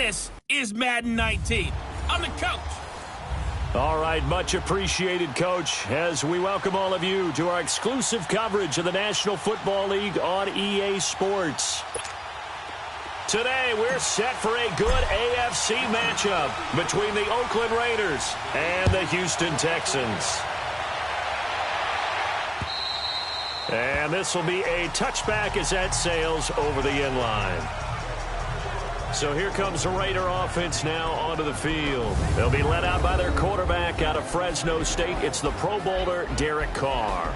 This is Madden 19. I'm the coach. All right, much appreciated, Coach, as we welcome all of you to our exclusive coverage of the National Football League on EA Sports. Today, we're set for a good AFC matchup between the Oakland Raiders and the Houston Texans. And this will be a touchback as that sails over the end line. So here comes the Raider offense now onto the field. They'll be led out by their quarterback out of Fresno State. It's the Pro Bowler, Derek Carr.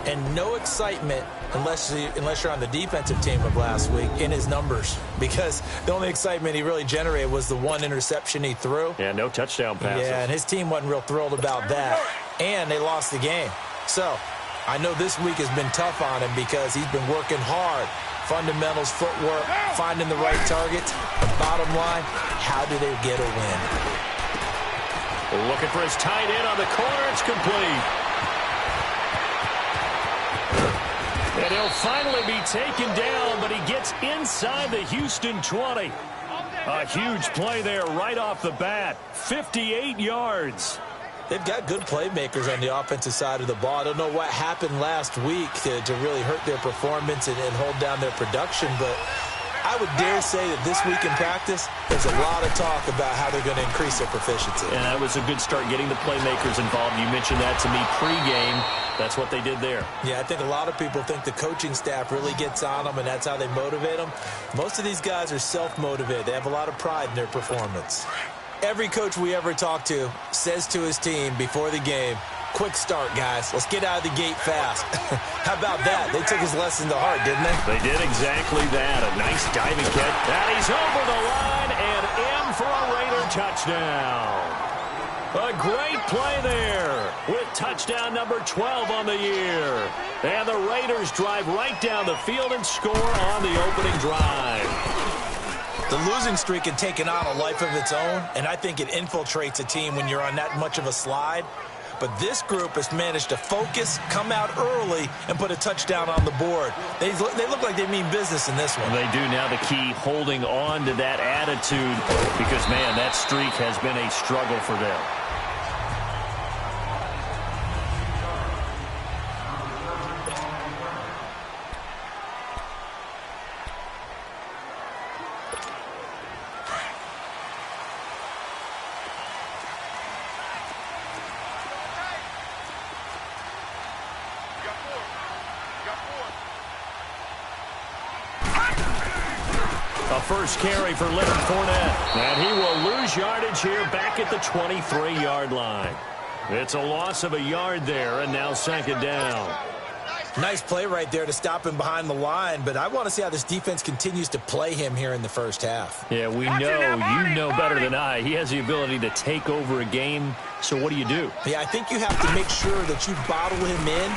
And no excitement unless you're on the defensive team of last week in his numbers, because the only excitement he really generated was the one interception he threw. Yeah, no touchdown passes. Yeah, and his team wasn't real thrilled about that. And they lost the game. So I know this week has been tough on him because he's been working hard. Fundamentals, footwork, finding the right targets. Bottom line, how do they get a win? Looking for his tight end on the corner. It's complete. And he'll finally be taken down, but he gets inside the Houston 20. A huge play there right off the bat. 58 yards. They've got good playmakers on the offensive side of the ball. I don't know what happened last week to really hurt their performance and hold down their production, but I would dare say that this week in practice, there's a lot of talk about how they're going to increase their proficiency. And that was a good start, getting the playmakers involved. You mentioned that to me pregame. That's what they did there. Yeah, I think a lot of people think the coaching staff really gets on them, and that's how they motivate them. Most of these guys are self-motivated. They have a lot of pride in their performance. Every coach we ever talk to says to his team before the game, quick start, guys. Let's get out of the gate fast. How about that? They took his lesson to heart, didn't they? They did exactly that. A nice diving catch. And he's over the line and in for a Raider touchdown. A great play there with touchdown number 12 on the year. And the Raiders drive right down the field and score on the opening drive. The losing streak had taken on a life of its own, and I think it infiltrates a team when you're on that much of a slide. But this group has managed to focus, come out early, and put a touchdown on the board. They look like they mean business in this one. They do. Now the key, holding on to that attitude, because, man, that streak has been a struggle for them. A first carry for Leonard Fournette. And he will lose yardage here back at the 23-yard line. It's a loss of a yard there, and now second down. Nice play right there to stop him behind the line, but I want to see how this defense continues to play him here in the first half. Yeah, we know, you know better than I. He has the ability to take over a game, so what do you do? Yeah, I think you have to make sure that you bottle him in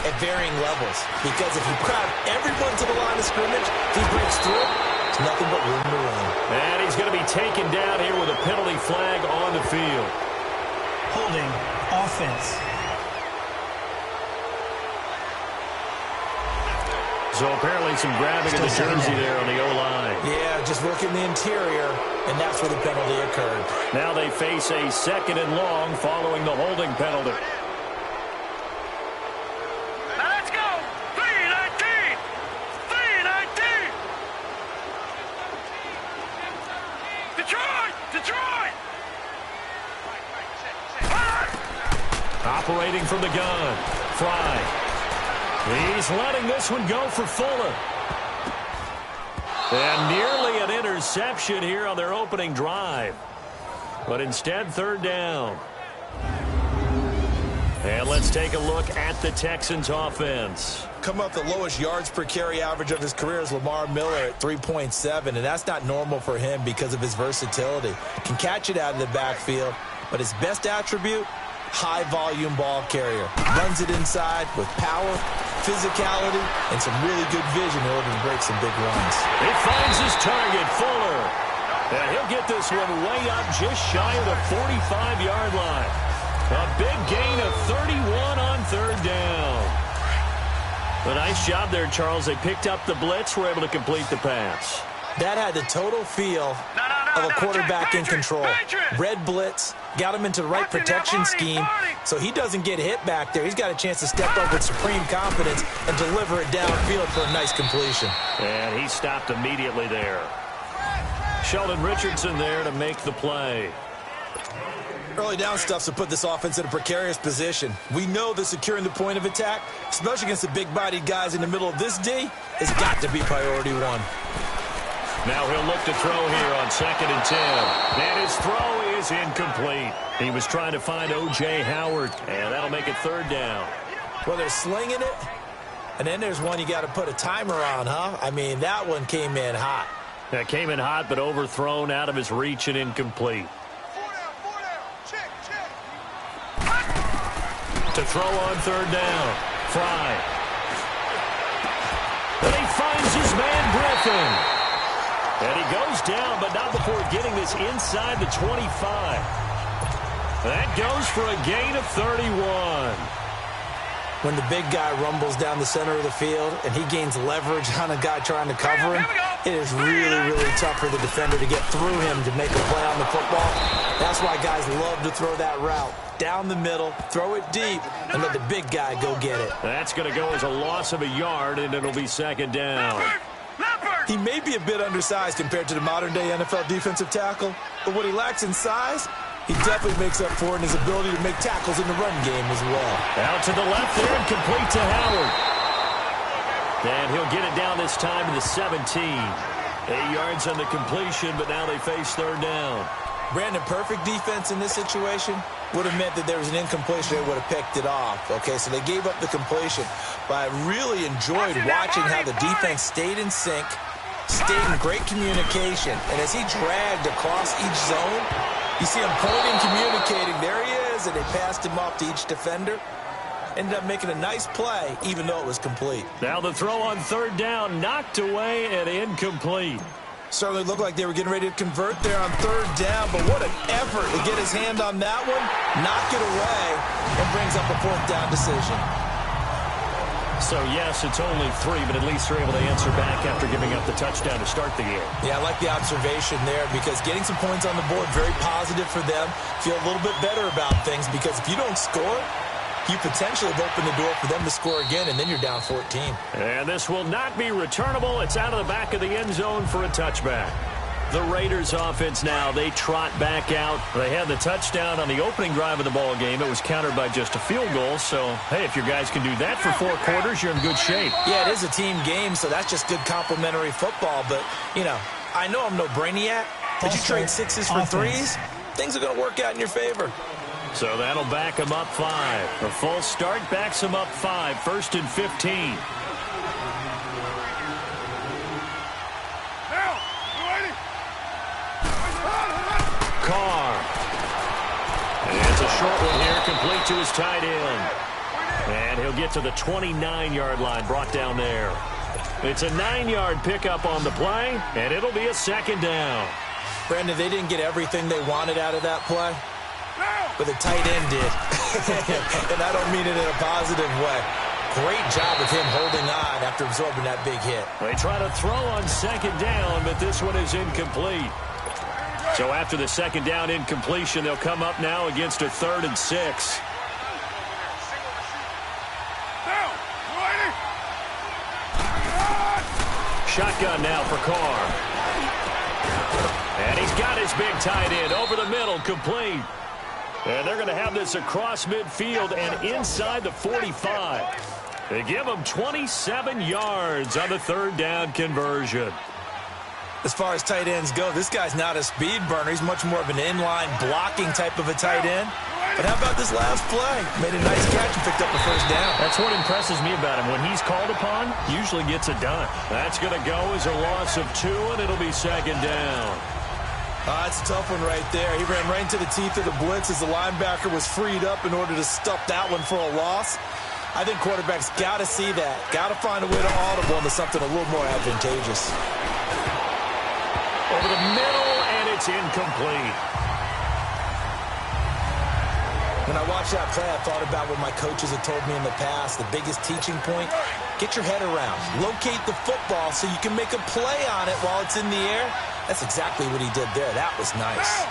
at varying levels, because if you crowd everyone to the line of scrimmage, if he breaks through, it's nothing but room to run. And he's going to be taken down here with a penalty flag on the field. Holding offense. So apparently some grabbing of the jersey there on the O-line. Yeah, just working the interior, and that's where the penalty occurred. Now they face a second and long following the holding penalty. Let's go! 3-19! 3-19! Detroit! Detroit! Operating from the gun. Fry. He's letting this one go for Fuller. And nearly an interception here on their opening drive. But instead, third down. And let's take a look at the Texans offense. Come up the lowest yards per carry average of his career is Lamar Miller at 3.7, and that's not normal for him because of his versatility. Can catch it out of the backfield, but his best attribute, high-volume ball carrier. Runs it inside with power, physicality, and some really good vision in order to break some big runs. He finds his target, Fuller. And he'll get this one way up just shy of the 45-yard line. A big gain of 31 on third down. A nice job there, Charles. They picked up the blitz, were able to complete the pass. That had the total feel of a quarterback in control. Red blitz, got him into the right protection scheme, so he doesn't get hit back there. He's got a chance to step up with supreme confidence and deliver it downfield for a nice completion. And he stopped immediately there. Sheldon Richardson there to make the play. Early down stuff's to put this offense in a precarious position. We know that securing the point of attack, especially against the big-bodied guys in the middle of this D, has got to be priority one. Now he'll look to throw here on 2nd and 10. And his throw is incomplete. He was trying to find O.J. Howard, and that'll make it 3rd down. Well, they're slinging it, and then there's one you got to put a timer on, huh? I mean, that one came in hot. That came in hot, but overthrown, out of his reach, and incomplete. To throw on 3rd down. Fry. And he finds his man, Griffin. And he goes down, but not before getting this inside the 25. That goes for a gain of 31. When the big guy rumbles down the center of the field and he gains leverage on a guy trying to cover him, it is really, really tough for the defender to get through him to make a play on the football. That's why guys love to throw that route. Down the middle, throw it deep, and let the big guy go get it. That's going to go as a loss of a yard, and it'll be 2nd down. He may be a bit undersized compared to the modern-day NFL defensive tackle, but what he lacks in size, he definitely makes up for in his ability to make tackles in the run game as well. Out to the left there and complete to Howard. And he'll get it down this time to the 17. 8 yards on the completion, but now they face 3rd down. Brandon, perfect defense in this situation would have meant that there was an incompletion. They would have picked it off. Okay, so they gave up the completion. But I really enjoyed watching how the defense stayed in sync, stayed in great communication. And as he dragged across each zone, you see him pointing, communicating. There he is, and they passed him off to each defender. Ended up making a nice play, even though it was complete. Now the throw on 3rd down, knocked away and incomplete. Certainly looked like they were getting ready to convert there on 3rd down, but what an effort to get his hand on that one, knock it away, and brings up a 4th down decision. So, yes, it's only 3, but at least they're able to answer back after giving up the touchdown to start the game. Yeah, I like the observation there because getting some points on the board, very positive for them. Feel a little bit better about things because if you don't score, you potentially have opened the door for them to score again, and then you're down 14. And this will not be returnable. It's out of the back of the end zone for a touchback. The Raiders offense now, they trot back out. They had the touchdown on the opening drive of the ball game. It was countered by just a field goal. So, hey, if your guys can do that for 4 quarters, you're in good shape. Yeah, it is a team game, so that's just good complimentary football. But, you know, I know I'm no brainiac, but you trade 6s for 3s, things are going to work out in your favor. So that'll back him up 5. The full start backs him up 5. 1st and 15. Carr. And it's a short one here, complete to his tight end. And he'll get to the 29-yard line, brought down there. It's a 9-yard pickup on the play, and it'll be a 2nd down. Brandon, they didn't get everything they wanted out of that play, but the tight end did. And I don't mean it in a positive way. Great job of him holding on after absorbing that big hit. They try to throw on 2nd down, but this one is incomplete. So after the 2nd down incompletion, they'll come up now against a 3rd and 6. Shotgun now for Carr. And he's got his big tight end over the middle, complete. And they're going to have this across midfield and inside the 45. They give him 27 yards on the 3rd down conversion. As far as tight ends go, this guy's not a speed burner. He's much more of an inline blocking type of a tight end. But how about this last play? Made a nice catch and picked up the 1st down. That's what impresses me about him. When he's called upon, usually gets it done. That's going to go as a loss of 2, and it'll be 2nd down. That's a tough one right there. He ran right into the teeth of the blitz as the linebacker was freed up in order to stuff that one for a loss. I think quarterbacks got to see that. Got to find a way to audible into something a little more advantageous. Over the middle, and it's incomplete. When I watched that play, I thought about what my coaches had told me in the past. The biggest teaching point, Get your head around. Locate the football so you can make a play on it while it's in the air. That's exactly what he did there. That was nice.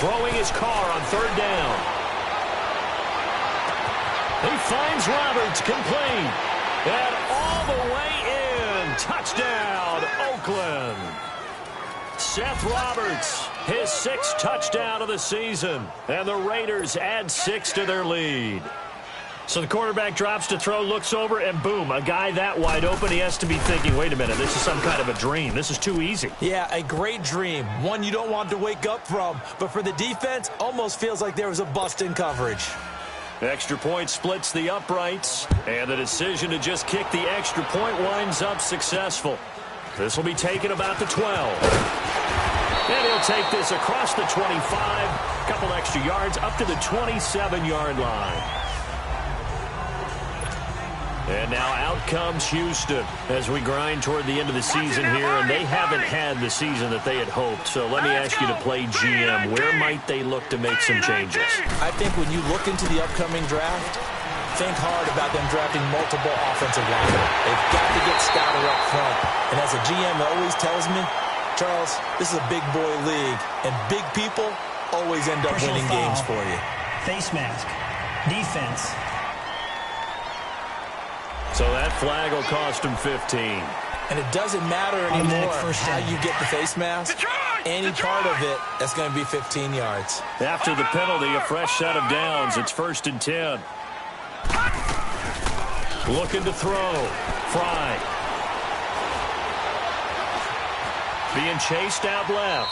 Throwing his car on third down. He finds Roberts, complete. And all the way in. Touchdown, Oakland. Seth Roberts, his 6th touchdown of the season. And the Raiders add 6 to their lead. So the quarterback drops to throw, looks over, and boom, a guy that wide open, he has to be thinking, wait a minute, this is some kind of a dream. This is too easy. Yeah, a great dream. One you don't want to wake up from. But for the defense, almost feels like there was a bust in coverage. Extra point splits the uprights, and the decision to just kick the extra point winds up successful. This will be taken about the 12. And he'll take this across the 25, a couple extra yards up to the 27-yard line. And now out comes Houston as we grind toward the end of the season here, and they haven't had the season that they had hoped. So let me ask you to play GM. Where might they look to make some changes? I think when you look into the upcoming draft, think hard about them drafting multiple offensive linemen. They've got to get stouter up front. And as a GM always tells me, Charles, this is a big boy league, and big people always end up winning games for you. Face mask. Defense. So that flag will cost him 15. And it doesn't matter anymore how you get the face mask. Any part of it, that's going to be 15 yards. After the penalty, a fresh set of downs. It's 1st and 10. Looking to throw. Fry. Being chased out left.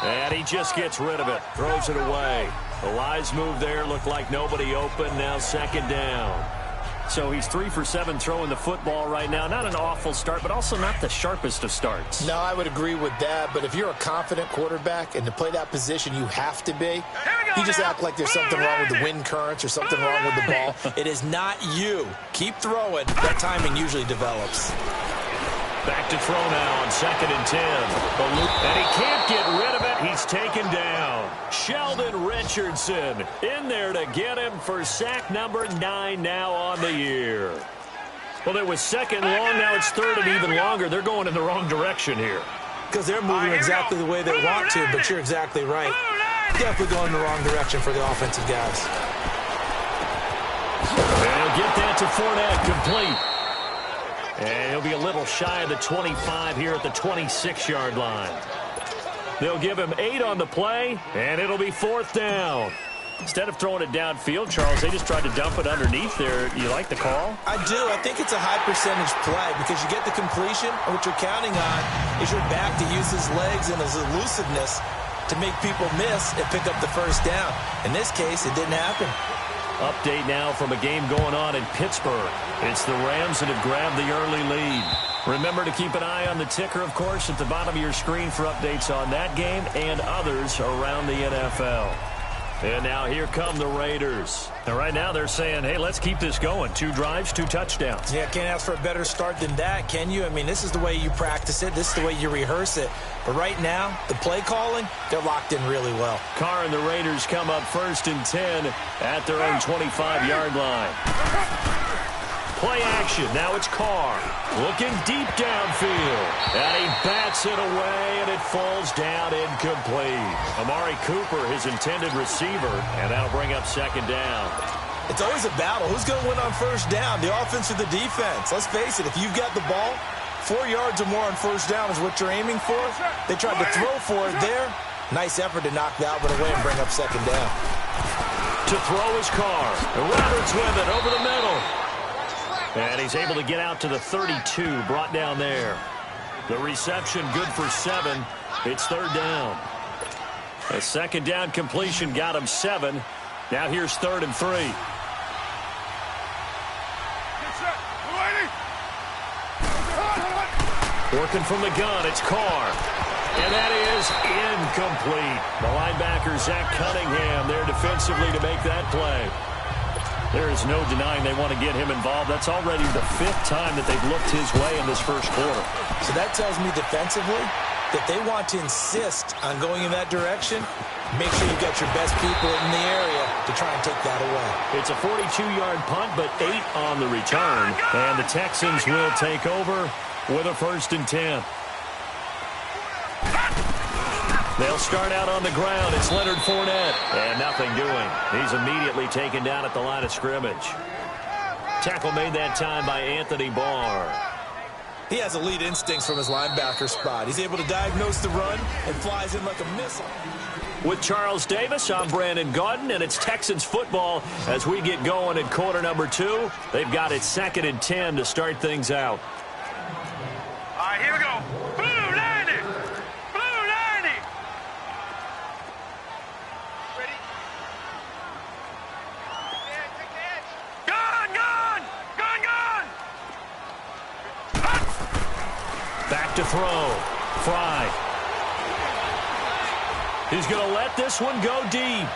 And he just gets rid of it. Throws it away. A wise move there. Looked like nobody open. Now 2nd down. So he's 3 for 7 throwing the football right now. Not an awful start, but also not the sharpest of starts. No, I would agree with that. But if you're a confident quarterback and to play that position, you have to be. You just act like there's something wrong with the wind currents or something wrong with the ball. It is not you. Keep throwing. That timing usually develops. Back to throw now on 2nd and 10. And he can't get rid of it. He's taken down. Sheldon Richardson in there to get him for sack number 9 now on the year. Well, it was 2nd long. Now it's 3rd and even longer. They're going in the wrong direction here. Because they're moving exactly the way they want to, but you're exactly right. Definitely going in the wrong direction for the offensive guys. And he'll get that to Fournette, complete. And he'll be a little shy of the 25 here at the 26-yard line. They'll give him 8 on the play, and it'll be 4th down. Instead of throwing it downfield, Charles, they just tried to dump it underneath there. You like the call? I do. I think it's a high percentage play because you get the completion, and what you're counting on is your back to use his legs and his elusiveness to make people miss and pick up the 1st down. In this case, it didn't happen. Update now from a game going on in Pittsburgh. It's the Rams that have grabbed the early lead. Remember to keep an eye on the ticker, of course, at the bottom of your screen for updates on that game and others around the NFL. And now here come the Raiders. And right now they're saying, hey, let's keep this going. 2 drives, 2 touchdowns. Yeah, can't ask for a better start than that, can you? I mean, this is the way you practice it. This is the way you rehearse it. But right now, the play calling, they're locked in really well. Carr and the Raiders come up 1st and 10 at their own 25-yard line. Play action. Now it's Carr. Looking deep downfield. And he bats it away, and it falls down incomplete. Amari Cooper, his intended receiver, and that'll bring up 2nd down. It's always a battle. Who's going to win on 1st down, the offense or the defense? Let's face it, if you've got the ball, 4 yards or more on 1st down is what you're aiming for. They tried to throw for it there. Nice effort to knock that one away and bring up 2nd down. To throw his Carr. Roberts with it over the middle. And he's able to get out to the 32, brought down there. The reception good for 7. It's 3rd down. A 2nd down completion got him 7. Now here's 3rd and 3. Working from the gun, it's Carr. And that is incomplete. The linebacker, Zach Cunningham, there defensively to make that play. There is no denying they want to get him involved. That's already the 5th time that they've looked his way in this 1st quarter. So that tells me defensively that they want to insist on going in that direction. Make sure you get your best people in the area to try and take that away. It's a 42-yard punt, but 8 on the return. And the Texans will take over with a 1st and 10. They'll start out on the ground. It's Leonard Fournette. And nothing doing. He's immediately taken down at the line of scrimmage. Tackle made that time by Anthony Barr. He has elite instincts from his linebacker spot. He's able to diagnose the run and flies in like a missile. With Charles Davis, I'm Brandon Gaudin, and it's Texans football as we get going in quarter number 2. They've got it 2nd and 10 to start things out. All right, here we go. Blue 90. Blue 90. Ready? Take the edge. Gun, gun. Gun, gun. Back to throw. Fry. He's going to let this one go deep.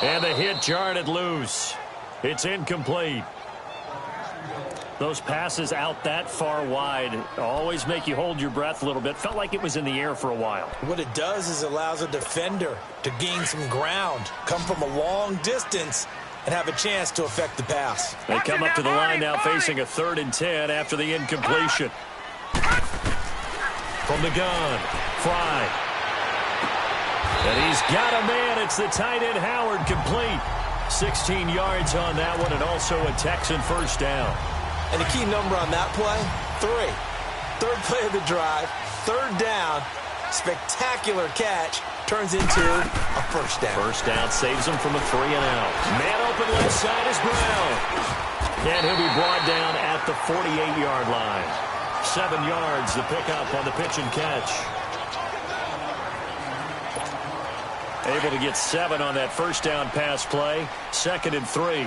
And the hit jarred it loose. It's incomplete. Those passes out that far wide always make you hold your breath a little bit. Felt like it was in the air for a while. What it does is it allows a defender to gain some ground, come from a long distance, and have a chance to affect the pass. They come up to the line now facing a 3rd and 10 after the incompletion. From the gun, Fry. And he's got a man. It's the tight end, Howard, complete. 16 yards on that one, and also a Texan 1st down. And the key number on that play, 3. 3rd play of the drive, 3rd down, spectacular catch, turns into a 1st down. 1st down saves him from a 3 and out. Man open left side is Brown. And he'll be brought down at the 48-yard line. 7 yards the pickup on the pitch and catch. Able to get 7 on that 1st down pass play. 2nd and 3.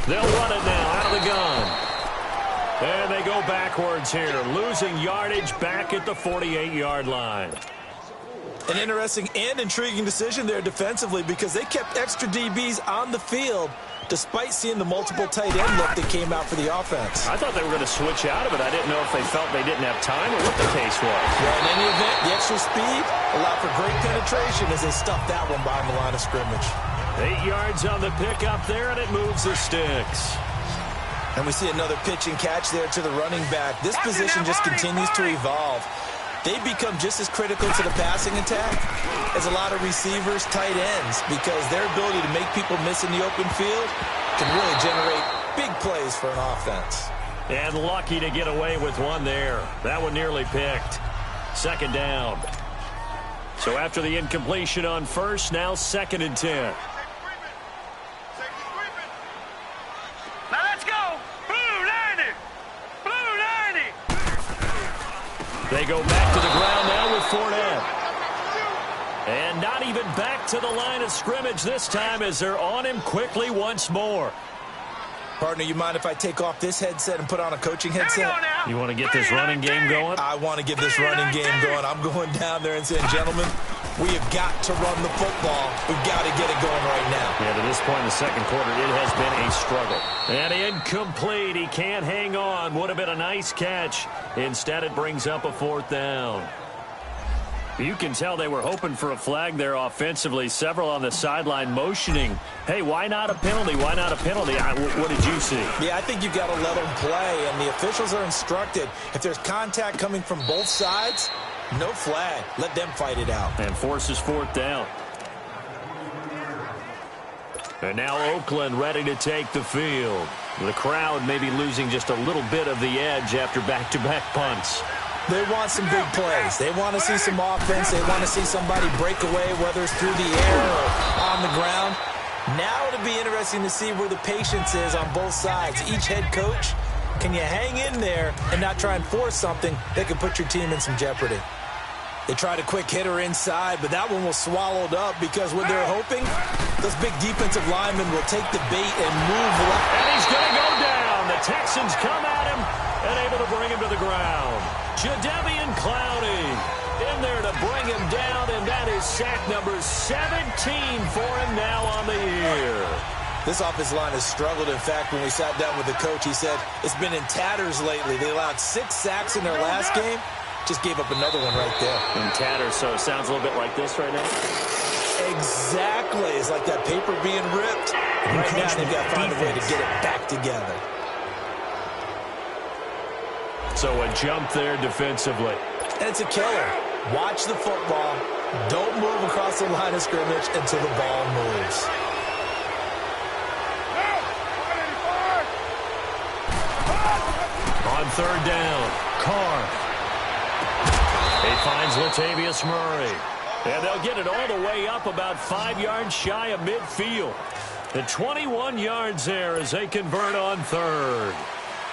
They'll run it now out of the gun. And they go backwards here, losing yardage back at the 48-yard line. An interesting and intriguing decision there defensively because they kept extra DBs on the field despite seeing the multiple tight end look that came out for the offense. I thought they were going to switch out of it. I didn't know if they felt they didn't have time or what the case was. Well, in any event, the extra speed allowed for great penetration as they stuffed that one behind the line of scrimmage. 8 yards on the pickup there, and it moves the sticks. And we see another pitch and catch there to the running back. This position just continues to evolve. They become just as critical to the passing attack as a lot of receivers, tight ends, because their ability to make people miss in the open field can really generate big plays for an offense. And lucky to get away with one there. That one nearly picked. 2nd down. So after the incompletion on 1st, now 2nd and 10. Now let's go. Blue 90. Blue 90. They go back to the ground now with Fournette. And not even back to the line of scrimmage this time as they're on him quickly once more. Partner, you mind if I take off this headset and put on a coaching headset? You want to get this running game going? I want to get this running game going. I'm going down there and saying, gentlemen, we have got to run the football. We've got to get it going right now. Yeah, to this point in the 2nd quarter, it has been a struggle. And incomplete. He can't hang on. Would have been a nice catch. Instead, it brings up a 4th down. You can tell they were hoping for a flag there offensively. Several on the sideline motioning. Hey, why not a penalty? Why not a penalty? What did you see? Yeah, I think you've got to let them play, and the officials are instructed. If there's contact coming from both sides, no flag. Let them fight it out. And forces 4th down. And now Oakland ready to take the field. The crowd may be losing just a little bit of the edge after back-to-back punts. They want some big plays. They want to see some offense. They want to see somebody break away, whether it's through the air or on the ground. Now it'll be interesting to see where the patience is on both sides. Each head coach, can you hang in there and not try and force something that could put your team in some jeopardy? They tried a quick hitter inside, but that one was swallowed up because what they're hoping, those big defensive linemen will take the bait and move left. And he's going to go down. The Texans come at him and able to bring him to the ground. Jadeveon Clowney in there to bring him down, and that is sack number 17 for him now on the year. This offensive line has struggled. In fact, when we sat down with the coach, he said it's been in tatters lately. They allowed 6 sacks in their last game. Just gave up another one right there. In tatters, so it sounds a little bit like this right now. Exactly. It's like that paper being ripped. And right now, they've got to find a way to get it back together. So a jump there defensively. And it's a killer. Watch the football. Don't move across the line of scrimmage until the ball moves. On third down, Carr. He finds Latavius Murray. And they'll get it all the way up about 5 yards shy of midfield. The 21 yards there as they convert on third.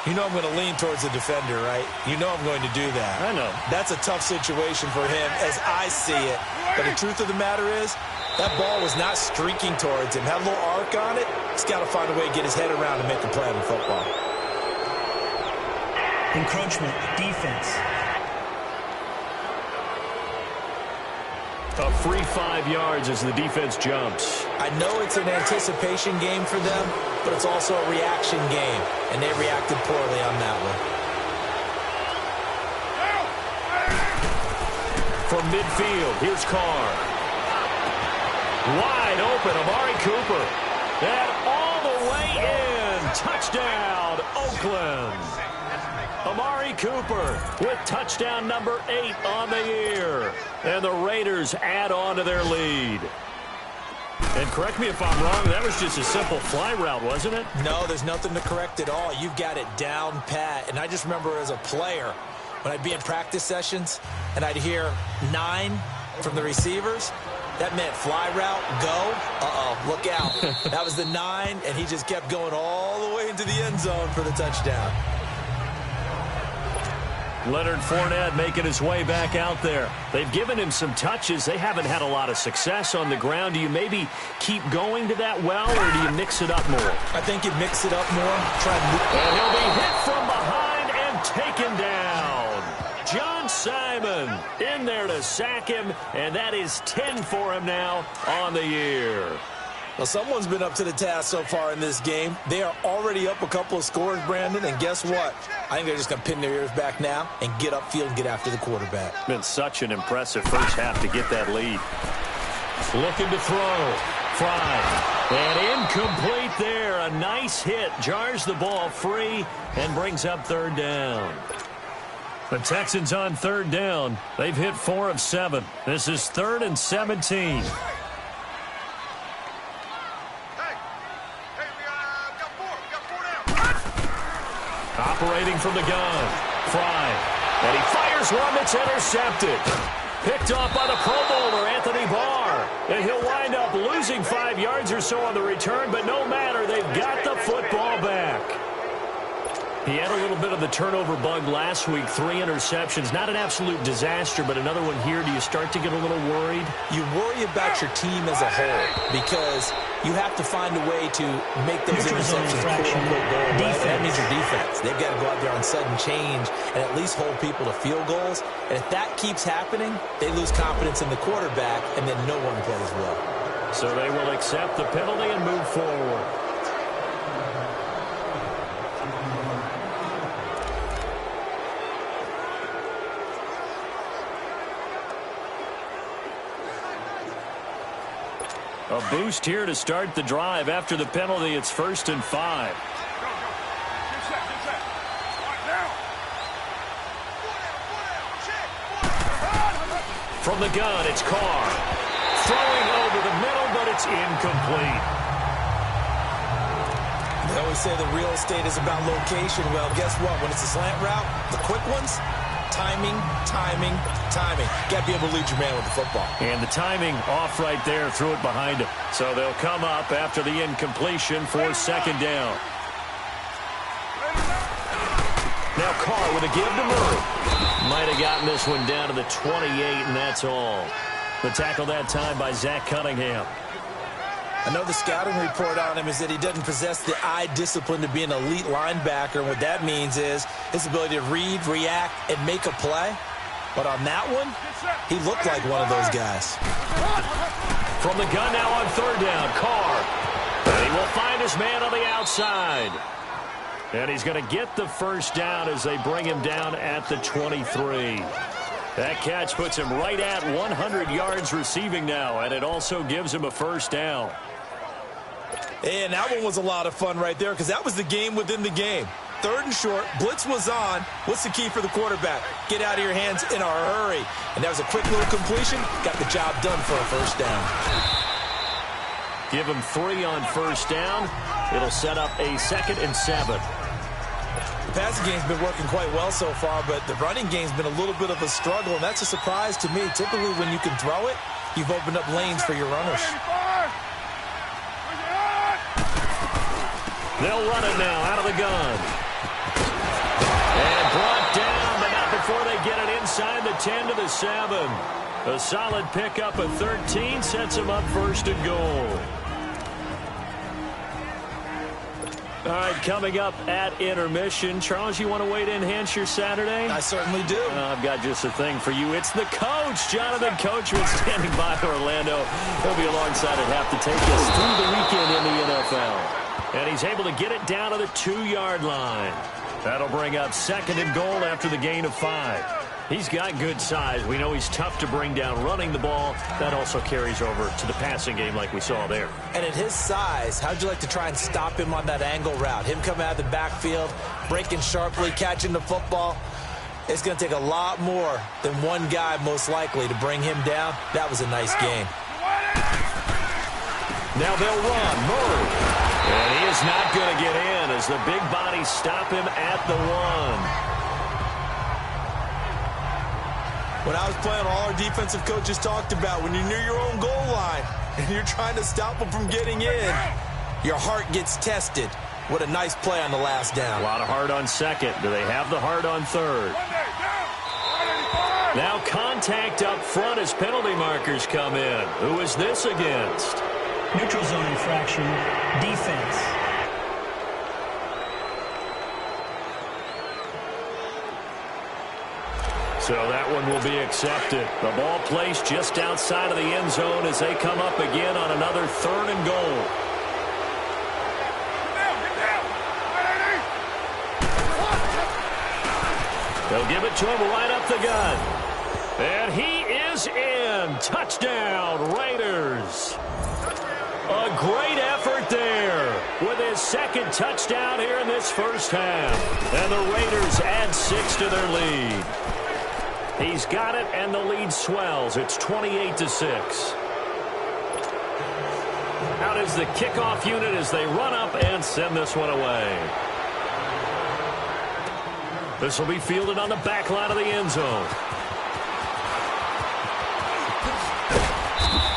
You know I'm going to lean towards the defender, right? You know I'm going to do that. I know. That's a tough situation for him as I see it. But the truth of the matter is, that ball was not streaking towards him. Had a little arc on it. He's got to find a way to get his head around and make a play on the football. Encroachment, defense. A free 5 yards as the defense jumps. I know it's an anticipation game for them, but it's also a reaction game, and they reacted poorly on that one. From midfield, here's Carr. Wide open, Amari Cooper. And all the way in. Touchdown, Oakland. Amari Cooper with touchdown number 8 on the year. And the Raiders add on to their lead. And correct me if I'm wrong, that was just a simple fly route, wasn't it? No, there's nothing to correct at all. You've got it down pat. And I just remember as a player, when I'd be in practice sessions and I'd hear 9 from the receivers, that meant fly route, go. Uh-oh, look out. That was the 9, and he just kept going all the way into the end zone for the touchdown. Leonard Fournette making his way back out there. They've given him some touches. They haven't had a lot of success on the ground. Do you maybe keep going to that well, or do you mix it up more? I think you mix it up more. And he'll be hit from behind and taken down. John Simon in there to sack him, and that is 10 for him now on the year. Well, someone's been up to the task so far in this game. They are already up a couple of scores, Brandon, and guess what? I think they're just going to pin their ears back now and get upfield and get after the quarterback. Been such an impressive first half to get that lead. Looking to throw. Fry. And incomplete there. A nice hit. Jars the ball free and brings up third down. The Texans on third down. They've hit 4 of 7. This is 3rd and 17. Operating from the gun. Fry. And he fires one that's intercepted. Picked off by the Pro Bowler, Anthony Barr. And he'll wind up losing 5 yards or so on the return, but no matter, they've got the football back. He had a little bit of the turnover bug last week, 3 interceptions. Not an absolute disaster, but another one here. Do you start to get a little worried? You worry about your team as a whole because you have to find a way to make those interceptions quote-unquote goal, right? That means your defense. They've got to go out there on sudden change and at least hold people to field goals. And if that keeps happening, they lose confidence in the quarterback, and then no one plays well. So they will accept the penalty and move forward. A boost here to start the drive. After the penalty, it's 1st and 5. From the gun, it's Carr. Throwing over the middle, but it's incomplete. They always say the real estate is about location. Well, guess what? When it's a slant route, the quick ones, timing, timing, timing. Got to be able to lead your man with the football. And the timing off right there, threw it behind him. So they'll come up after the incompletion for 2nd down. Now Carr with a give to Murray. Might have gotten this one down to the 28, and that's all. The tackle that time by Zach Cunningham. I know the scouting report on him is that he doesn't possess the eye discipline to be an elite linebacker. And what that means is his ability to read, react, and make a play. But on that one, he looked like one of those guys. From the gun now on 3rd down, Carr. And he will find his man on the outside. And he's going to get the first down as they bring him down at the 23. That catch puts him right at 100 yards receiving now, and it also gives him a first down. And that one was a lot of fun right there because that was the game within the game. 3rd and short, blitz was on. What's the key for the quarterback? Get out of your hands in a hurry. And that was a quick little completion. Got the job done for a first down. Give him 3 on first down. It'll set up a 2nd and 7. The passing game's been working quite well so far, but the running game's been a little bit of a struggle, and that's a surprise to me. Typically, when you can throw it, you've opened up lanes for your runners. They'll run it now out of the gun. And brought down, but not before they get it inside the 10 to the 7. A solid pickup of 13 sets them up 1st and goal. All right, coming up at intermission. Charles, you want to wait to enhance your Saturday? I certainly do. I've got just a thing for you. It's the coach, Jonathan Coachman, standing by Orlando. He'll be alongside at half to take us through the weekend in the NFL. And he's able to get it down to the 2-yard line. That'll bring up 2nd and goal after the gain of 5. He's got good size. We know he's tough to bring down running the ball. That also carries over to the passing game like we saw there. And at his size, how'd you like to try and stop him on that angle route? Him coming out of the backfield, breaking sharply, catching the football. It's going to take a lot more than one guy, most likely, to bring him down. That was a nice game. Now they'll run. Murray. And he is not going to get in as the big bodies stop him at the 1. When I was playing, all our defensive coaches talked about when you're near your own goal line and you're trying to stop them from getting in, your heart gets tested. What a nice play on the last down. A lot of heart on 2nd. Do they have the heart on 3rd? Now contact up front as penalty markers come in. Who is this against? Neutral zone infraction, defense. So that one will be accepted. The ball placed just outside of the end zone as they come up again on another 3rd and goal. They'll give it to him right up the gut. And he is in. Touchdown, Raiders. A great effort there with his 2nd touchdown here in this first half. And the Raiders add 6 to their lead. He's got it, and the lead swells. It's 28-6. Out is the kickoff unit as they run up and send this one away. This will be fielded on the back line of the end zone.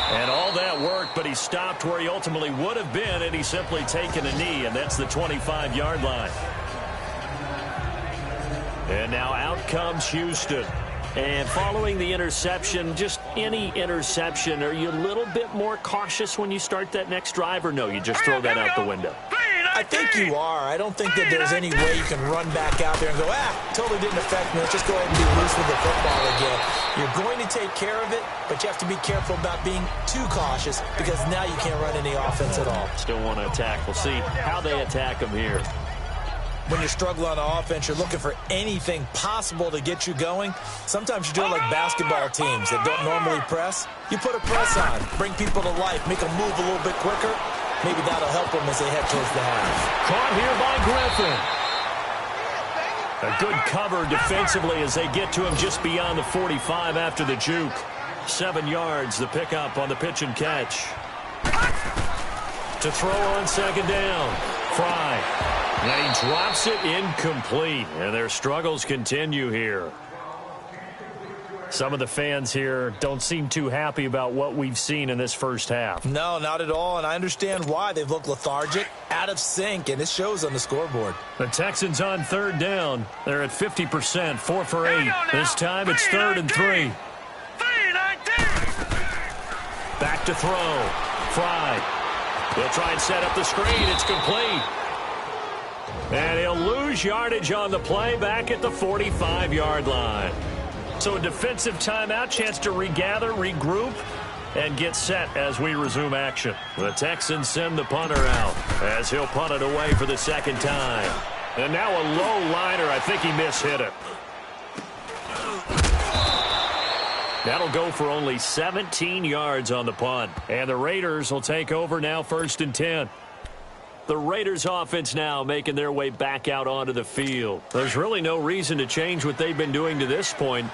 And all that work, but he stopped where he ultimately would have been, and he's simply taken a knee, and that's the 25-yard line. And now out comes Houston. And following the interception, just any interception, are you a little bit more cautious when you start that next drive, or no, you just throw that out the window? I think you are. I don't think that there's any way you can run back out there and go, totally didn't affect me. Let's just go ahead and be loose with the football again. You're going to take care of it, but you have to be careful about being too cautious because now you can't run any offense at all. Still want to attack. We'll see how they attack them here. When you're struggling on offense, you're looking for anything possible to get you going. Sometimes you do it like basketball teams that don't normally press. You put a press on, bring people to life, make them move a little bit quicker. Maybe that'll help them as they head towards the half. Caught here by Griffin. A good cover defensively as they get to him just beyond the 45 after the juke. 7 yards, the pickup on the pitch and catch. To throw on 2nd down. Fry. And he drops it incomplete. And their struggles continue here. Some of the fans here don't seem too happy about what we've seen in this first half. No, not at all, and I understand why. They've looked lethargic, out of sync, and it shows on the scoreboard. The Texans on 3rd down. They're at 50%, 4 for 8. This time it's 3rd and 3. Back to throw. Fry. He'll try and set up the screen. It's complete. And he'll lose yardage on the play back at the 45-yard line. So a defensive timeout, chance to regather, regroup, and get set as we resume action. The Texans send the punter out. as he'll punt it away for the second time. And now a low liner. I think he mishit it. That'll go for only 17 yards on the punt. And the Raiders will take over now, 1st and 10. The Raiders offense now making their way back out onto the field. There's really no reason to change what they've been doing to this point.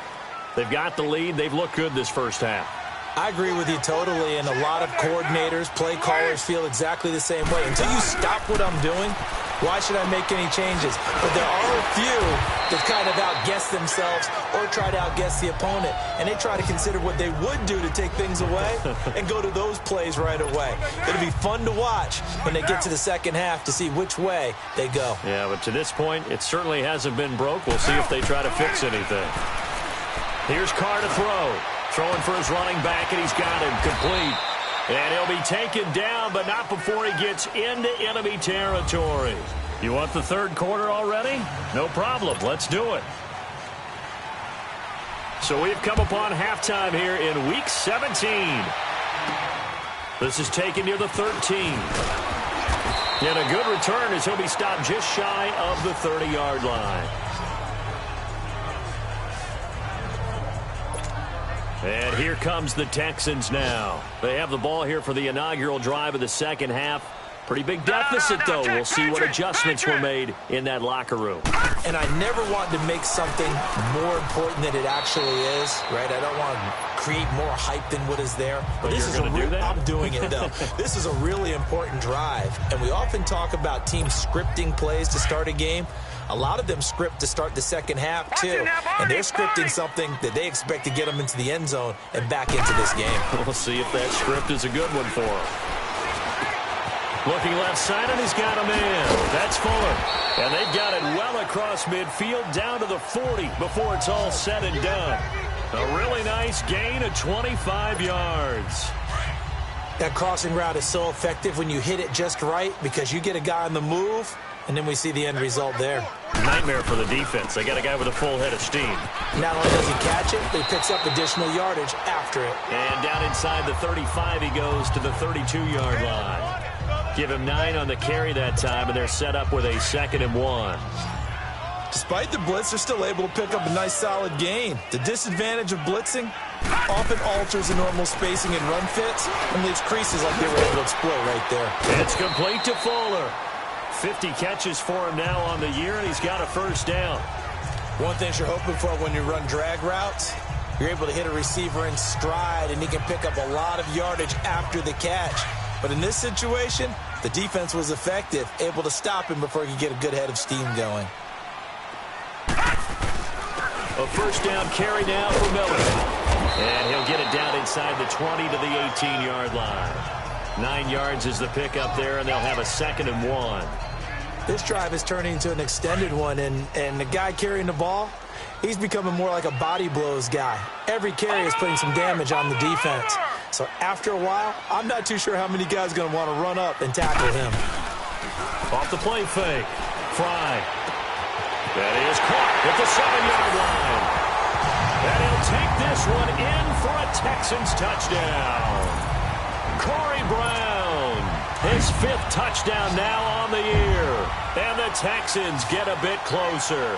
They've got the lead. They've looked good this first half. I agree with you totally, and a lot of coordinators, play callers feel exactly the same way. Until you stop what I'm doing, why should I make any changes? But there are a few that kind of outguess themselves or try to outguess the opponent, and they try to consider what they would do to take things away and go to those plays right away. It'll be fun to watch when they get to the second half to see which way they go. Yeah, but to this point, it certainly hasn't been broke. We'll see if they try to fix anything. Here's Carr to throw. Throwing for his running back, and he's got him complete. And he'll be taken down, but not before he gets into enemy territory. You want the third quarter already? No problem. Let's do it. So we've come upon halftime here in Week 17. This is taken near the 13. And a good return as he'll be stopped just shy of the 30-yard line. And here comes the Texans now. They have the ball here for the inaugural drive of the second half. Pretty big deficit, though. We'll see what adjustments were made in that locker room. And I never want to make something more important than it actually is, right? I don't want to create more hype than what is there. But this is I'm doing it, though. This is a really important drive. And we often talk about teams scripting plays to start a game. A lot of them script to start the second half, too. And they're scripting something that they expect to get them into the end zone and back into this game. We'll see if that script is a good one for them. Looking left side, and he's got a man. That's Fuller. And they've got it well across midfield down to the 40 before it's all said and done. A really nice gain of 25 yards. That crossing route is so effective when you hit it just right because you get a guy on the move, and then we see the end result there. Nightmare for the defense. They got a guy with a full head of steam. Not only does he catch it, but he picks up additional yardage after it. And down inside the 35, he goes to the 32-yard line. Give him 9 on the carry that time, and they're set up with a 2nd and 1. Despite the blitz, they're still able to pick up a nice solid gain. The disadvantage of blitzing often alters the normal spacing and run fits and leaves creases like they were able to exploit right there. It's complete to Fuller. 50 catches for him now on the year, and he's got a first down. One thing you're hoping for when you run drag routes, you're able to hit a receiver in stride, and he can pick up a lot of yardage after the catch. But in this situation, the defense was effective, able to stop him before he could get a good head of steam going. A first down carry now for Miller. And he'll get it down inside the 20 to the 18-yard line. 9 yards is the pickup there, and they'll have a 2nd and 1. This drive is turning into an extended one, and the guy carrying the ball, he's becoming more like a body blows guy. Every carry is putting some damage on the defense. So after a while, I'm not too sure how many guys are going to want to run up and tackle him. Off the play fake. Fry. That is caught at the 7-yard line. And he'll take this one in for a Texans touchdown. Corey Brown, his 5th touchdown now on the year. And the Texans get a bit closer.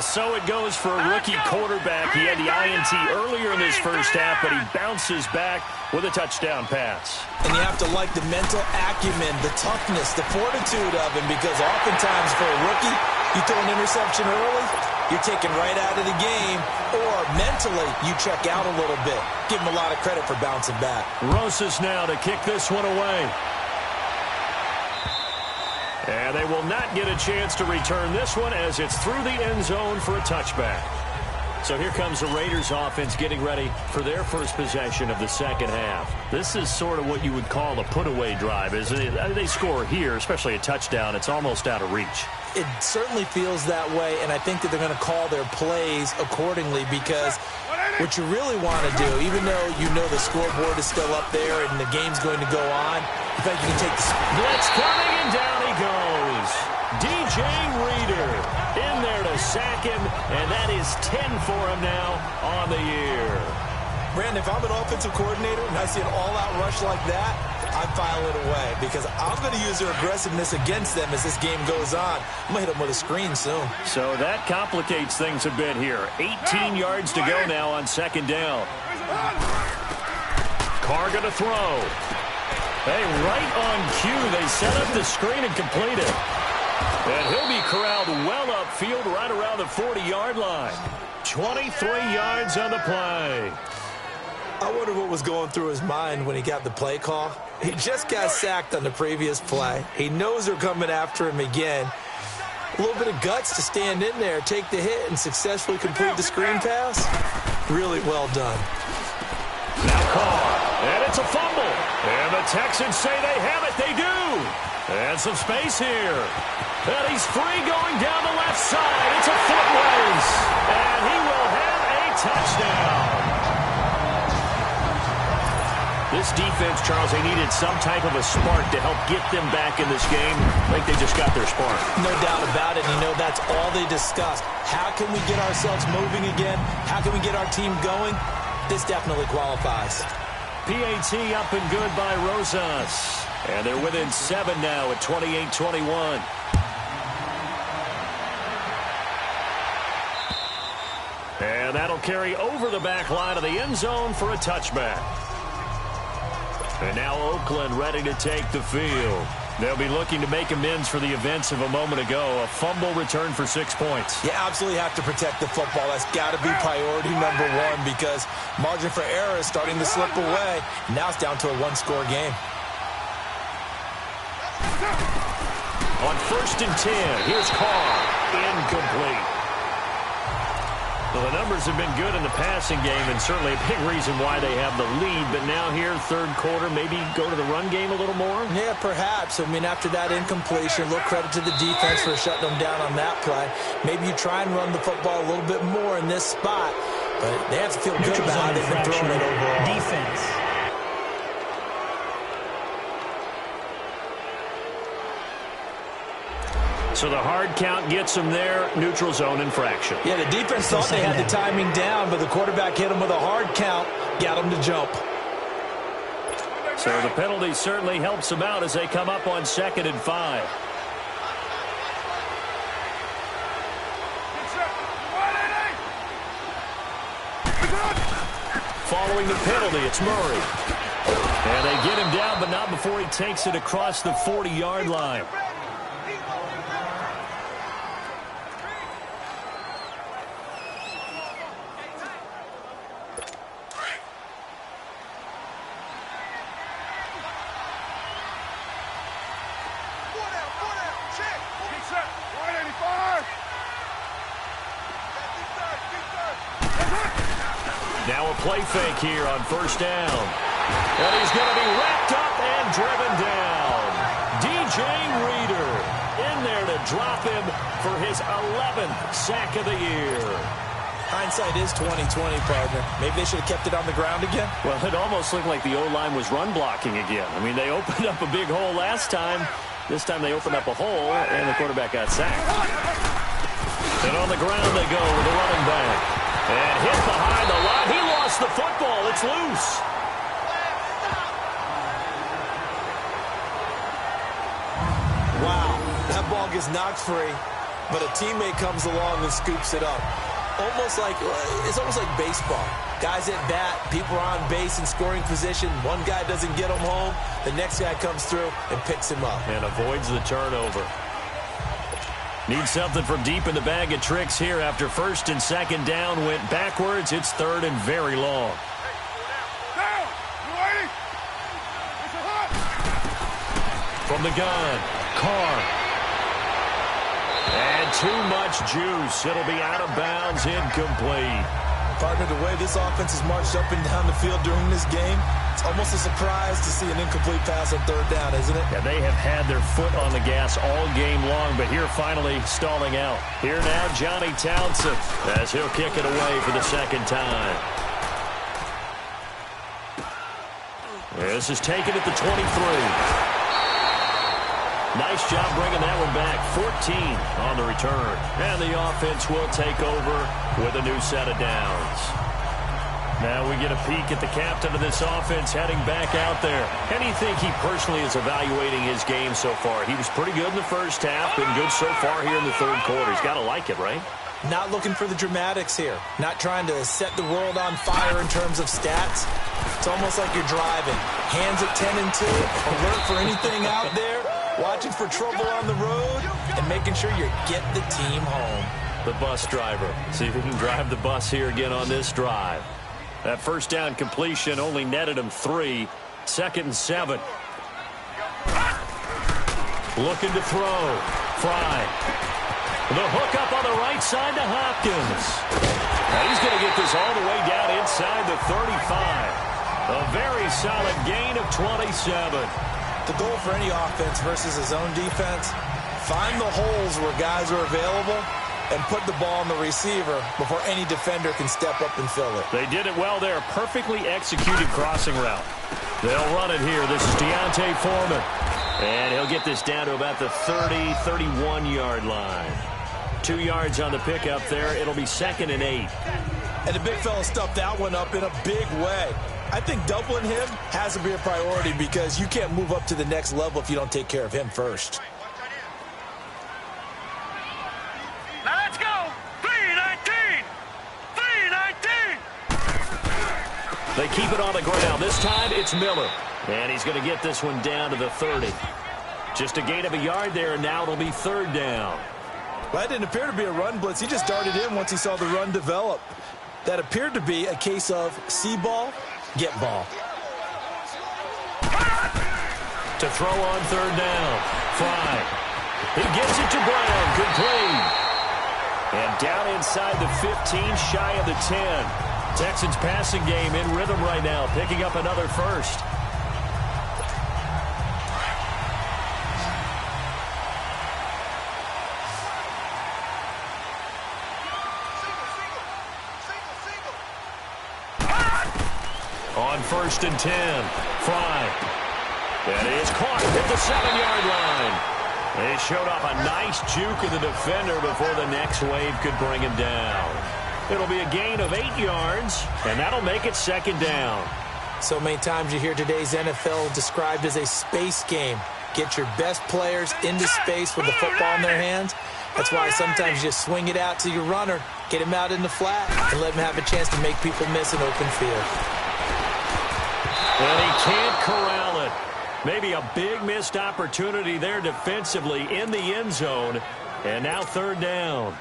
So it goes for a rookie quarterback. He had the INT earlier in his first half, but he bounces back with a touchdown pass. And you have to like the mental acumen, the toughness, the fortitude of him, because oftentimes for a rookie, you throw an interception early, you're taken right out of the game, or mentally you check out a little bit. Give him a lot of credit for bouncing back. Rosas now to kick this one away. And they will not get a chance to return this one as it's through the end zone for a touchback. So here comes the Raiders offense getting ready for their first possession of the second half. This is sort of what you would call a put-away drive, isn't it? They score here, especially a touchdown. It's almost out of reach. It certainly feels that way, and I think that they're going to call their plays accordingly because what you really want to do, even though you know the scoreboard is still up there and the game's going to go on, in fact, you can take the blitz coming, and down he goes. DJ Reader in there to sack him, and that is 10 for him now on the year. Brandon, if I'm an offensive coordinator and I see an all-out rush like that, I file it away because I'm going to use their aggressiveness against them as this game goes on. I'm going to hit them with a screen soon. So that complicates things a bit here. 18 yards to go now on second down. Carr going to throw. Hey, right on cue, they set up the screen and complete it. And he'll be corralled well upfield right around the 40-yard line. 23 yards on the play. I wonder what was going through his mind when he got the play call. He just got sacked on the previous play. He knows they're coming after him again. A little bit of guts to stand in there, take the hit, and successfully complete the screen pass. Really well done. Now Carr, and it's a fumble. And the Texans say they have it. They do. And some space here. And he's free going down the left side. It's a foot race. And he will have a touchdown. This defense, Charles, they needed some type of a spark to help get them back in this game. I think they just got their spark. No doubt about it. You know, that's all they discussed. How can we get ourselves moving again? How can we get our team going? This definitely qualifies. PAT up and good by Rosas. And they're within 7 now at 28-21. And that'll carry over the back line of the end zone for a touchback. And now Oakland ready to take the field. They'll be looking to make amends for the events of a moment ago. A fumble return for 6 points. You absolutely have to protect the football. That's got to be priority number one because margin for error is starting to slip away. Now it's down to a one-score game. On 1st and 10, here's Carr. Incomplete. Well, the numbers have been good in the passing game and certainly a big reason why they have the lead. But now here, third quarter, maybe go to the run game a little more? Yeah, perhaps. I mean, after that incompletion, a little credit to the defense for shutting them down on that play. Maybe you try and run the football a little bit more in this spot. But they have to feel good about how they've been throwing it overall. Defense. So the hard count gets them there. Neutral zone infraction. Yeah, the defense thought they had the timing down, but the quarterback hit them with a hard count, got them to jump. So the penalty certainly helps them out as they come up on 2nd and 5. Following the penalty, it's Murray. And they get him down, but not before he takes it across the 40-yard line. Now a play fake here on 1st down. And he's going to be wrapped up and driven down. DJ Reader in there to drop him for his 11th sack of the year. Hindsight is 20/20, partner. Maybe they should have kept it on the ground again. Well, it almost looked like the O-line was run blocking again. I mean, they opened up a big hole last time. This time they opened up a hole, and the quarterback got sacked. And on the ground they go with the running back. And hit behind the line. He lost the football. It's loose. Wow. That ball gets knocked free, but a teammate comes along and scoops it up. It's almost like baseball. Guys at bat, people are on base in scoring position. One guy doesn't get him home. The next guy comes through and picks him up. And avoids the turnover. Needs something from deep in the bag of tricks here after 1st and 2nd down went backwards. It's 3rd and very long. From the gun, Carr. And too much juice. It'll be out of bounds, incomplete. Partner, the way this offense has marched up and down the field during this game, it's almost a surprise to see an incomplete pass on 3rd down, isn't it? Yeah, they have had their foot on the gas all game long, but here finally stalling out. Here now, Johnny Townsend, as he'll kick it away for the 2nd time. This is taken at the 23. Nice job bringing that one back. 14 on the return. And the offense will take over with a new set of downs. Now we get a peek at the captain of this offense heading back out there. How do you think he personally is evaluating his game so far? He was pretty good in the first half, been good so far here in the third quarter. He's got to like it, right? Not looking for the dramatics here. Not trying to set the world on fire in terms of stats. It's almost like you're driving. Hands at 10 and 2, alert for anything out there, watching for trouble on the road, and making sure you get the team home. The bus driver. See if he can drive the bus here again on this drive. That first down completion only netted him 3. 2nd and 7. Looking to throw. Fry. The hook up on the right side to Hopkins. Now he's going to get this all the way down inside the 35. A very solid gain of 27. The goal for any offense versus his own defense, find the holes where guys are available and put the ball on the receiver before any defender can step up and fill it. They did it well there. Perfectly executed crossing route. They'll run it here. This is Deontay Foreman. And he'll get this down to about the 30, 31-yard line. 2 yards on the pickup there. It'll be 2nd and 8. And the big fella stuffed that one up in a big way. I think doubling him has to be a priority because you can't move up to the next level if you don't take care of him first. Now let's go. 3-19. 3-19. They keep it on the ground. This time it's Miller. And he's going to get this one down to the 30. Just a gain of a yard there, and now it'll be 3rd down. Well, that didn't appear to be a run blitz. He just darted in once he saw the run develop. That appeared to be a case of see ball, get ball. To throw on 3rd down. Fry. He gets it to Brown. Complete. And down inside the 15, shy of the 10. Texans passing game in rhythm right now, picking up another first. On 1st and 10, Fry. And he is caught at the 7-yard line. They showed off a nice juke of the defender before the next wave could bring him down. It'll be a gain of 8 yards, and that'll make it 2nd down. So many times you hear today's NFL described as a space game. Get your best players into space with the football in their hands. That's why sometimes you just swing it out to your runner, get him out in the flat, and let him have a chance to make people miss an open field. And he can't corral it. Maybe a big missed opportunity there defensively in the end zone. And now 3rd down.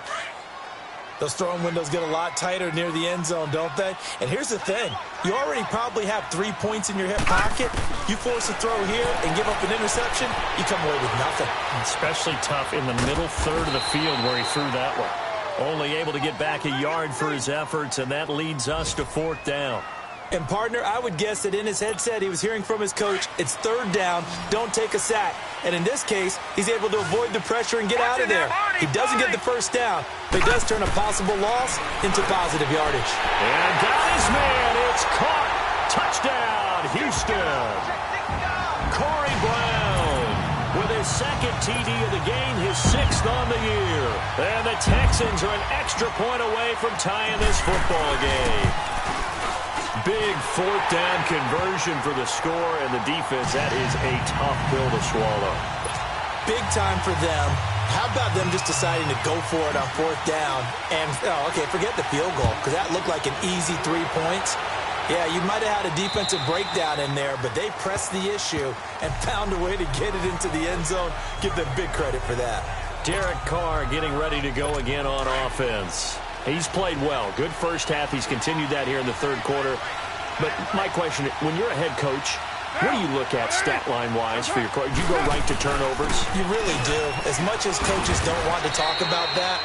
Those throwing windows get a lot tighter near the end zone, don't they? And here's the thing. You already probably have 3 points in your hip pocket. You force a throw here and give up an interception, you come away with nothing. Especially tough in the middle third of the field where he threw that one. Only able to get back a yard for his efforts, and that leads us to 4th down. And, partner, I would guess that in his headset he was hearing from his coach, it's 3rd down, don't take a sack. And in this case, he's able to avoid the pressure and get out of there. He doesn't get the 1st down, but he does turn a possible loss into positive yardage. And got his man. It's caught. Touchdown, Houston. Corey Brown with his 2nd TD of the game, his 6th on the year. And the Texans are an extra point away from tying this football game. Big 4th down conversion for the score, and the defense, that is a tough pill to swallow. Big time for them. How about them just deciding to go for it on 4th down? And, forget the field goal, because that looked like an easy 3 points. Yeah, you might have had a defensive breakdown in there, but they pressed the issue and found a way to get it into the end zone. Give them big credit for that. Derek Carr getting ready to go again on offense. He's played well. Good first half. He's continued that here in the 3rd quarter. But my question, when you're a head coach, what do you look at stat line-wise for your coach? Do you go right to turnovers? You really do. As much as coaches don't want to talk about that,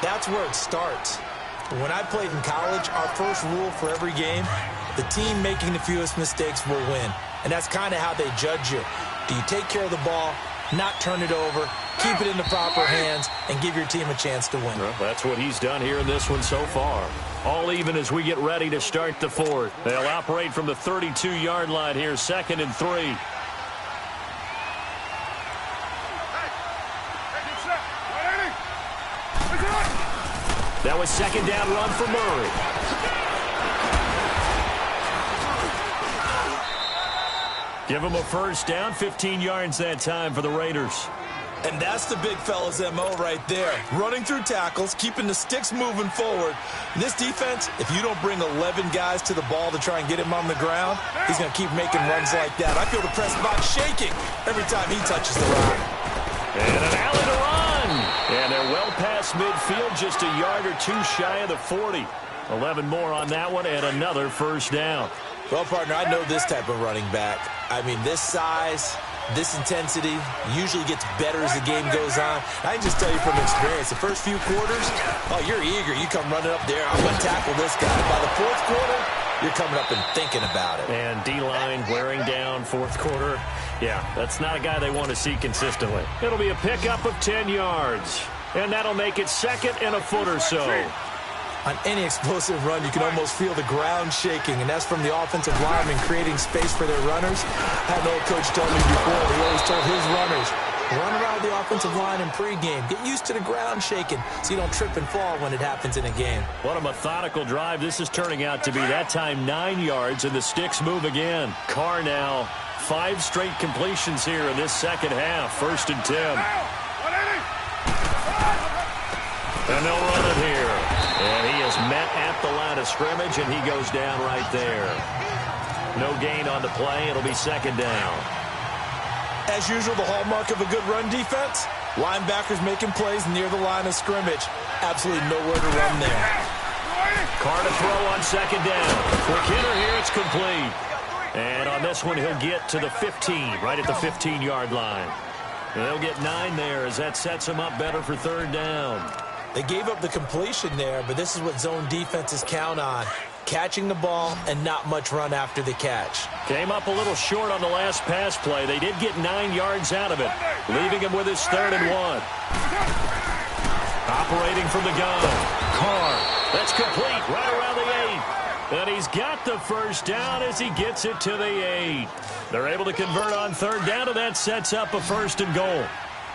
that's where it starts. When I played in college, our first rule for every game, the team making the fewest mistakes will win. And that's kind of how they judge you. Do you take care of the ball, not turn it over, keep it in the proper hands, and give your team a chance to win? Well, that's what he's done here in this one so far. All even as we get ready to start the 4th. They'll operate from the 32-yard line here, 2nd and 3. That was 2nd down run for Murray. Give them a first down, 15 yards that time for the Raiders. And that's the big fella's MO right there. Running through tackles, keeping the sticks moving forward. And this defense, if you don't bring 11 guys to the ball to try and get him on the ground, he's going to keep making runs like that. I feel the press box shaking every time he touches the rock. And an alley to run. And they're well past midfield, just a yard or two shy of the 40. 11 more on that one, and another first down. Well, partner, I know this type of running back. I mean, this size, this intensity usually gets better as the game goes on. I can just tell you from experience, the first few quarters, oh, you're eager. You come running up there, I'm going to tackle this guy. By the fourth quarter, you're coming up and thinking about it. And D-line wearing down fourth quarter. Yeah, that's not a guy they want to see consistently. It'll be a pickup of 10 yards. And that'll make it second and a foot or so. On any explosive run, you can almost feel the ground shaking, and that's from the offensive linemen creating space for their runners. I had an old coach tell me before, he always told his runners, run around the offensive line in pregame. Get used to the ground shaking so you don't trip and fall when it happens in a game. What a methodical drive this is turning out to be. That time 9 yards, and the sticks move again. Carr now, 5 straight completions here in this second half. 1st and 10. And they'll run it here. And he is met at the line of scrimmage, and he goes down right there. No gain on the play. It'll be second down. As usual, the hallmark of a good run defense, linebackers making plays near the line of scrimmage. Absolutely nowhere to run there. Carr to throw on second down. Quick hitter here. It's complete. And on this one, he'll get to the 15, right at the 15-yard line. And they'll get 9 there as that sets him up better for third down. They gave up the completion there, but this is what zone defenses count on. Catching the ball and not much run after the catch. Came up a little short on the last pass play. They did get 9 yards out of it, leaving him with his 3rd and 1. Operating from the gun. Carr. That's complete right around the 8. And he's got the first down as he gets it to the 8. They're able to convert on third down, and that sets up a 1st and goal.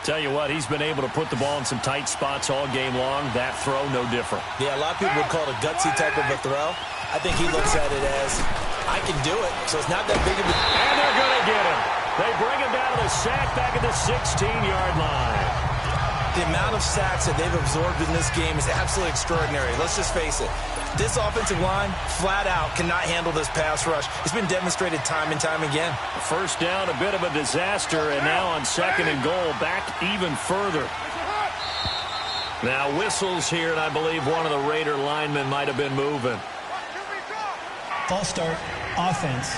Tell you what, he's been able to put the ball in some tight spots all game long. That throw, no different. Yeah, a lot of people would call it a gutsy type of a throw. I think he looks at it as, I can do it, so it's not that big of a... And they're going to get him. They bring him down to the sack back at the 16-yard line. The amount of sacks that they've absorbed in this game is absolutely extraordinary. Let's just face it. This offensive line, flat out, cannot handle this pass rush. It's been demonstrated time and time again. First down, a bit of a disaster, and now on 2nd and goal, back even further. Now whistles here, and I believe one of the Raider linemen might have been moving. False start, offense.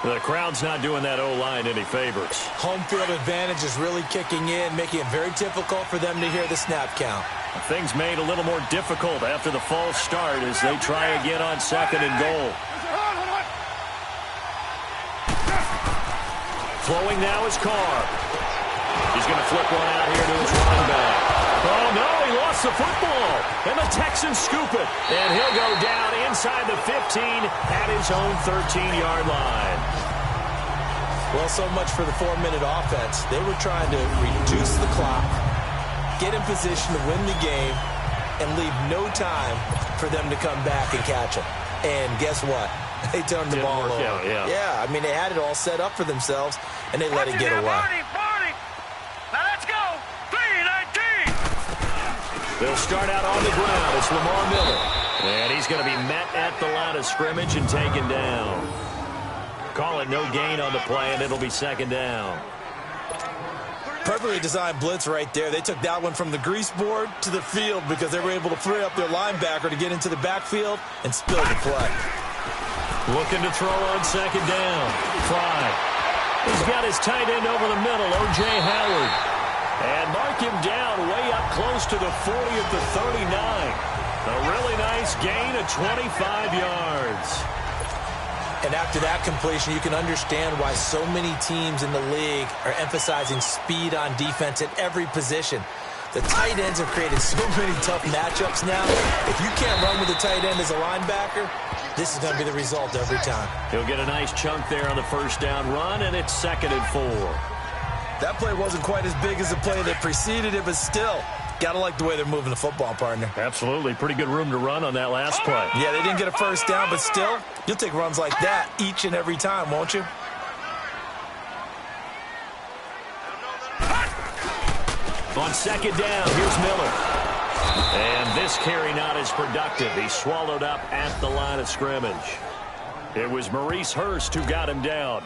The crowd's not doing that O-line any favors. Home field advantage is really kicking in, making it very difficult for them to hear the snap count. Things made a little more difficult after the false start as they try again on 2nd and goal. Throwing now is Carr. He's going to flip one out here to his running back. Oh, no, he lost the football. And the Texans scoop it. And he'll go down inside the 15 at his own 13-yard line. Well, so much for the 4-minute offense. They were trying to reduce the clock, get in position to win the game, and leave no time for them to come back and catch them. And guess what? They turned the ball over. Yeah, I mean, they had it all set up for themselves, and they let it get away. Now let's go. 3-19. They'll start out on the ground. It's Lamar Miller. And he's going to be met at the line of scrimmage and taken down. Call it no gain on the play, and it'll be second down. Perfectly designed blitz right there. They took that one from the grease board to the field because they were able to free up their linebacker to get into the backfield and spill the play. Looking to throw on second down. Fry. He's got his tight end over the middle, O.J. Howard. And mark him down way up close to the 40 at the 39. A really nice gain of 25 yards. And after that completion, you can understand why so many teams in the league are emphasizing speed on defense at every position. The tight ends have created so many tough matchups now. If you can't run with a tight end as a linebacker, this is going to be the result every time. He'll get a nice chunk there on the first down run, and it's 2nd and 4. That play wasn't quite as big as the play that preceded it, but still, Got to like the way they're moving the football, partner. Absolutely. Pretty good room to run on that last play. Yeah, they didn't get a first down, but still, you'll take runs like that each and every time, won't you? On second down, here's Miller. And this carry not as productive. He swallowed up at the line of scrimmage. It was Maurice Hurst who got him down.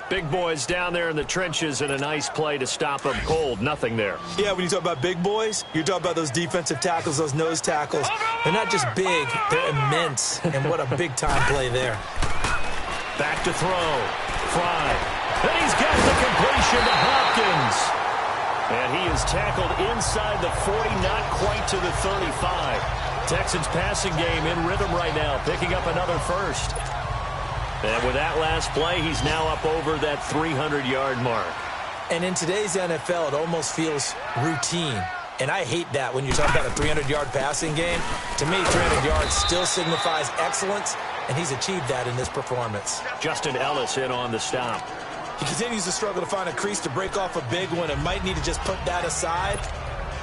Big boys down there in the trenches, and a nice play to stop him cold. Nothing there. Yeah, when you talk about big boys, you're talking about those defensive tackles, those nose tackles. They're not just big, they're immense. And what a big-time play there. Back to throw. Fry. And he's got the completion to Hopkins. And he is tackled inside the 40, not quite to the 35. Texans passing game in rhythm right now, picking up another first. And with that last play, he's now up over that 300-yard mark. And in today's NFL, it almost feels routine. And I hate that when you're talking about a 300-yard passing game. To me, 300 yards still signifies excellence, and he's achieved that in this performance. Justin Ellis in on the stop. He continues to struggle to find a crease to break off a big one and might need to just put that aside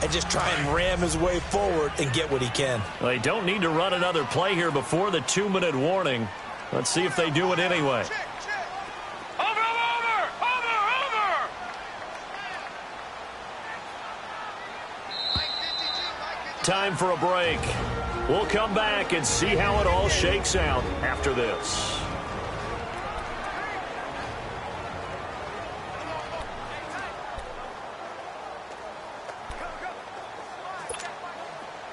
and just try and ram his way forward and get what he can. Well, they don't need to run another play here before the 2-minute warning. Let's see if they do it anyway. Over! Time for a break. We'll come back and see how it all shakes out after this.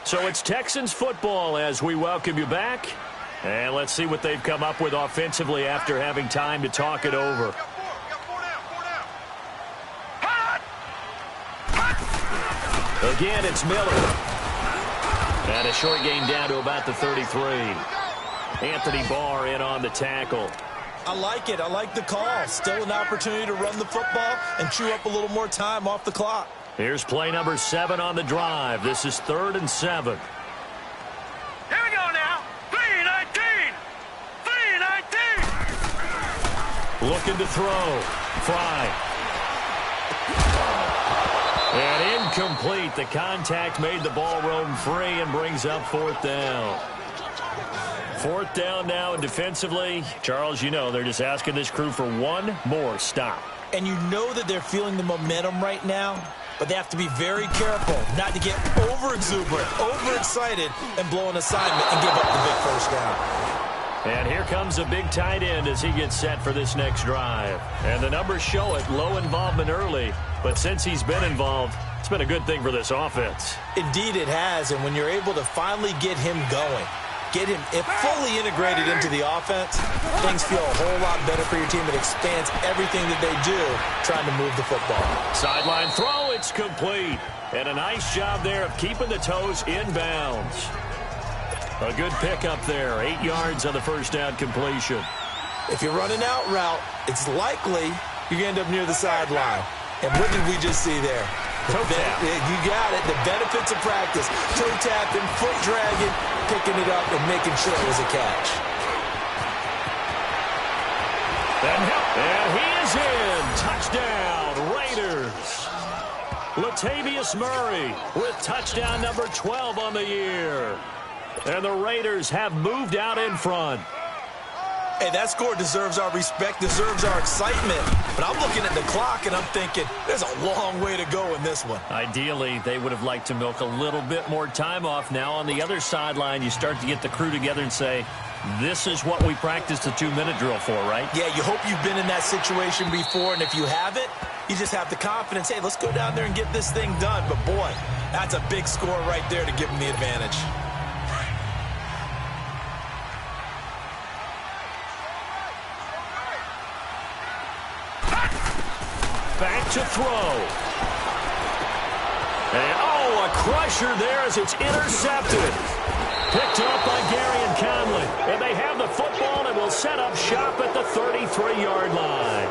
So it's Texans football as we welcome you back. And let's see what they've come up with offensively after having time to talk it over. Again, it's Miller. And a short gain down to about the 33. Anthony Barr in on the tackle. I like it. I like the call. Still an opportunity to run the football and chew up a little more time off the clock. Here's play number 7 on the drive. This is 3rd and 7. Here we go now. 3-19. 3-19. Looking to throw. Fry. And incomplete. The contact made the ball roam free and brings up 4th down. 4th down now, and defensively, Charles, you know, they're just asking this crew for one more stop. And you know that they're feeling the momentum right now, but they have to be very careful not to get over-exuberant, over-excited, and blow an assignment and give up the big first down. And here comes a big tight end as he gets set for this next drive. And the numbers show it, low involvement early, but since he's been involved, it's been a good thing for this offense. Indeed it has, and when you're able to finally get him going, get him fully integrated into the offense, things feel a whole lot better for your team. It expands everything that they do trying to move the football. Sideline throw, it's complete. And a nice job there of keeping the toes in bounds. A good pickup there, 8 yards on the first down completion. If you're running out route, it's likely you're going to end up near the sideline. And what did we just see there? Toe tap. You got it. The benefits of practice. Toe tapping, foot dragging, picking it up, and making sure it was a catch. And he is in. Touchdown, Raiders. Latavius Murray with touchdown number 12 on the year. And the Raiders have moved out in front. Hey, that score deserves our respect, deserves our excitement. But I'm looking at the clock, and I'm thinking, there's a long way to go in this one. Ideally, they would have liked to milk a little bit more time off. Now on the other sideline, you start to get the crew together and say, this is what we practiced the 2-minute drill for, right? Yeah, you hope you've been in that situation before, and if you haven't, you just have the confidence, hey, let's go down there and get this thing done. But, boy, that's a big score right there to give them the advantage. Back to throw. And, a crusher there as it's intercepted. Picked up by Gary and Conley. And they have the football and will set up shop at the 33-yard line.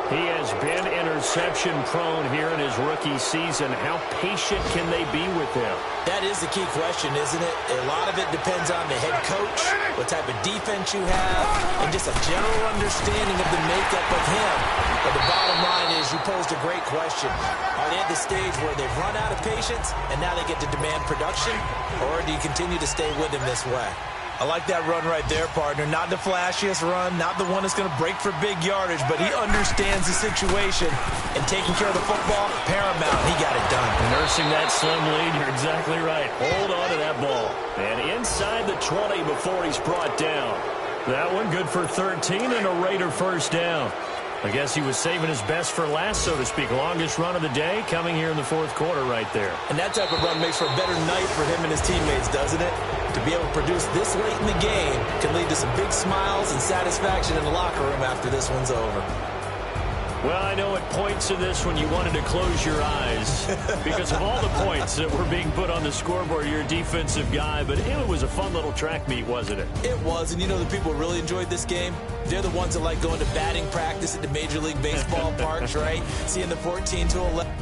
He has been interception-prone here in his rookie season. How patient can they be with him? That is the key question, isn't it? A lot of it depends on the head coach, what type of defense you have, and just a general understanding of the makeup of him. But the bottom line is you posed a great question. Are they at the stage where they've run out of patience and now they get to demand production? Or do you continue to stay with him this way? I like that run right there, partner. Not the flashiest run, not the one that's going to break for big yardage, but he understands the situation, and taking care of the football, paramount. He got it done. Nursing that slim lead, you're exactly right. Hold on to that ball. And inside the 20 before he's brought down. That one good for 13 and a Raider first down. I guess he was saving his best for last, so to speak. Longest run of the day coming here in the fourth quarter right there. And that type of run makes for a better night for him and his teammates, doesn't it? To be able to produce this late in the game can lead to some big smiles and satisfaction in the locker room after this one's over. Well, I know at points in this when you wanted to close your eyes because of all the points that were being put on the scoreboard. You're a defensive guy, but it was a fun little track meet, wasn't it? It was, and you know the people who really enjoyed this game? They're the ones that like going to batting practice at the Major League Baseball parks, right? Seeing the 14 to 11.